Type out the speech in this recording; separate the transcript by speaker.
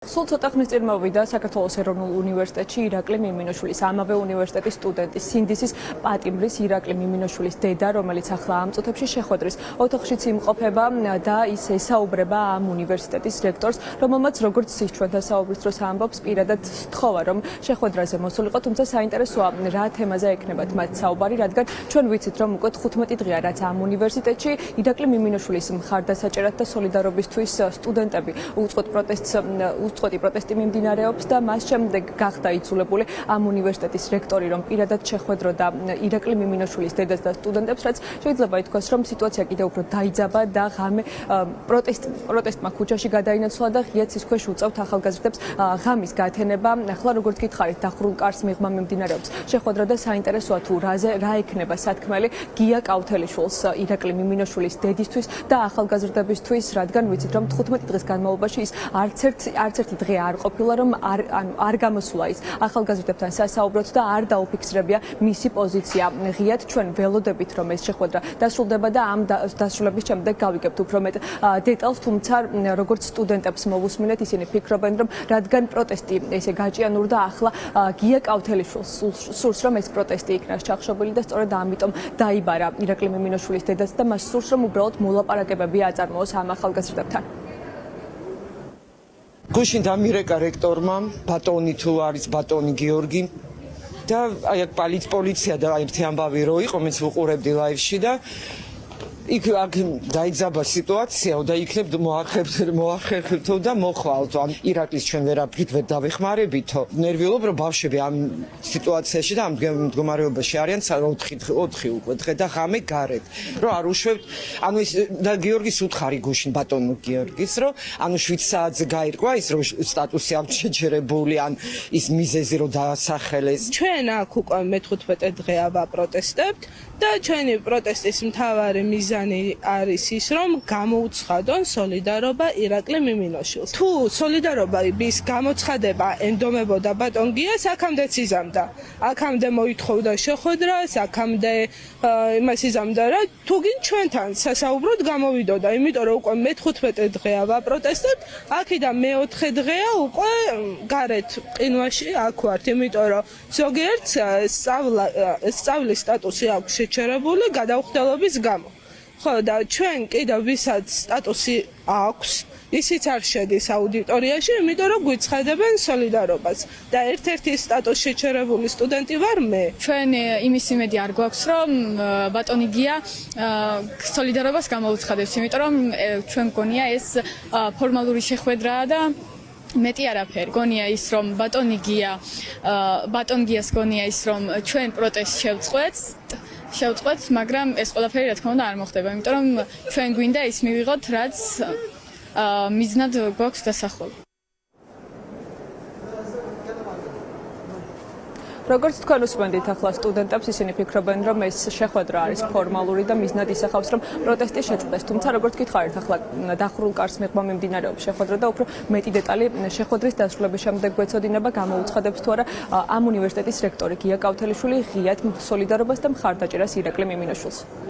Speaker 1: სულ ცოტა ხნის წინ მოვიდა საქართველოს ეროვნულ უნივერსიტეტში ირაკლი მიმინოშვილის ამავე უნივერსიტეტის სტუდენტი სინდისის პატიმრის ირაკლი მიმინოშვილის დედა, რომელიც ახლა ამ წუთებში შეხვედრის ოთახშიც იმყოფება და ის ესაუბრება ამ უნივერსიტეტის რექტორს, რომელმაც როგორც ის ჩვენთან საუბრის დროს ამბობს, პირადად სთხოვა, რომ შეხვედრაზე მოსულიყო, თუმცა საინტერესოა რა თემაზე ექნებათ მათ საუბარი, რადგან ჩვენ ვიცით, რომ უკვე 15 დღეა რაც ამ უნივერსიტეტში ირაკლი მიმინოშვილის მხარდასაჭერად და სოლიდარობისთვის სტუდენტები უწყვეტი პროტესტი მიმდინარეობს და მას შემდეგ გახდა იძულებული ამ უნივერსიტეტის რექტორი, რომ პირადად შეხვედროდა ირაკლი მიმინოშვილის დედას და სტუდენტებს, რაც შეიძლება ითქვას, რომ სიტუაცია კიდევ უფრო დაიძაბა და ღამე პროტესტმა ქუჩაში გადაინაცვლა და ღიაც ის ქვეშ უწევთ ახალგაზრდებს ღამის გათენება. ახლა როგორც გითხარით, დახურულ კარს მიღმა მიმდინარეობს შეხვედრა და საინტერესოა თუ რა ექნება სათქმელი გია კავთელიშვილს ირაკლი მიმინოშვილის დედისთვის და ახალგაზრდებისთვის, რადგან ვიცით, რომ 15 დღის განმავლობაში ის არც ერთი დღე არ ყოფილა, რომ არ გამოსულა ის ახალგაზრდებთან სასაუბროთ და არ დაუფიქსირებია მისი პოზიცია. ღიად ჩვენ ველოდებით, რომ ეს შეხვედრა დასრულდება და ამ დასრულების შემდეგ გავიგებთ უფრო მეტ დეტალს, თუმცა როგორც სტუდენტებს მოვუსმინეთ, ისინი ფიქრობენ, რომ რადგან პროტესტი ესე გაჭიანურდა, ახლა გია კავთელიშვილს სურს, რომ ეს პროტესტი იქნას ჩახშობილი და სწორედ ამიტომ დაიბარა ირაკლი მიმინოშვილის დედაც და მას სურს, რომ უბრალოდ მოლაპარაკებები აწარმოოს ამ ახალგაზრდებთან.
Speaker 2: გუშინ დამირეკა რექტორმა ბატონი თუ არის ბატონი გიორგი და აი პოლიცია და ერთი ამბავი რო იყო, მეც ვუყურებდი ლაივში და იქ დაიძაბა სიტუაცია და იქნებ მოახერხებთო და მოხვალთო. ამ ირაკლის ჩვენ ვერაფრით ვერ დავეხმარებითო. ნერვიულობ, რომ ბავშვები ამ სიტუაციაში და ამ მდგომარეობაში არიან 4 უკვე დღე და ღამე გარეთ. რომ არ უშვებთ, ანუ ის და გიორგის უთხარი გუშინ ბატონო გიორგის, რომ ანუ 7 საათზე გაირკვა ის რომ სტატუსი აქვს შეჯერებული, ან ის მიზეზი რომ დაასახელეს.
Speaker 3: ჩვენ აქ უკვე მე-15 დღეა ვაპროტესტებთ და ჩვენი პროტესტის მთავარი მიზანი არის ის, რომ გამოუცხადონ სოლიდარობა ირაკლი მიმინოშვილს. თუ სოლიდარობის გამოცხადება ენდომებოდა ბატონ გიას, აქამდეც იზამდა. აქამდე მოითხოვდა შეხვედრას, აქამდე იმას იზამდა რა, თუ გინ ჩვენთან სასაუბროდ გამოვიდოდა, იმიტომ რომ უკვე მე-15 დღეა ვაპროტესტებთ, აქედან მე-4 დღეა უკვე გარეთ ყინვაში აქ ვართ, იმიტომ რომ ზოგიერთს სწავლის სტატუსი აქვს შეჩერებული გადაუხდელობის გამო. ხო და ჩვენ კიდევ ვისაც სტატუსი აქვს, ისიც არ შედის აუდიტორიაში, იმიტომ რომ გვიცხადებენ სოლიდარობას და ერთ-ერთი სტატუს შეჩერებული სტუდენტი ვარ მე.
Speaker 4: ჩვენ იმის იმედი არ გვაქვს, რომ ბატონი გია სოლიდარობას გამოუცხადებს, იმიტომ რომ ჩვენ გონია ეს ფორმალური შეხვედრაა და მეტი არაფერი. გონია ის, რომ ბატონ გიას გონია ის, რომ ჩვენ პროტესტს შევწყვეტთ, მაგრამ ეს ყველაფერი რა თქმა უნდა არ მოხდება, იმიტომ რომ ჩვენ გვინდა ის მივიღოთ, რაც მიზნად გვაქვს დასახული.
Speaker 1: როგორც თქვენ უსმენთ ახლა სტუდენტებს, ისინი ფიქრობენ, რომ ეს შეხვედრა არის ფორმალური და მიზნად ისახავს, რომ პროტესტი შეწყდეს. თუმცა როგორც გითხარით, ახლა დახურულ კარს მიღმა მიმდინარეობს შეხვედრა და უფრო მეტი დეტალი შეხვედრის დასრულების შემდეგ გვეცოდინება, გამოუცხადებს თუ არა ამ უნივერსიტეტის რექტორი გია კავთელიშვილი ღიად სოლიდარობას და მხარდაჭერას ირაკლი მიმინოშვილს.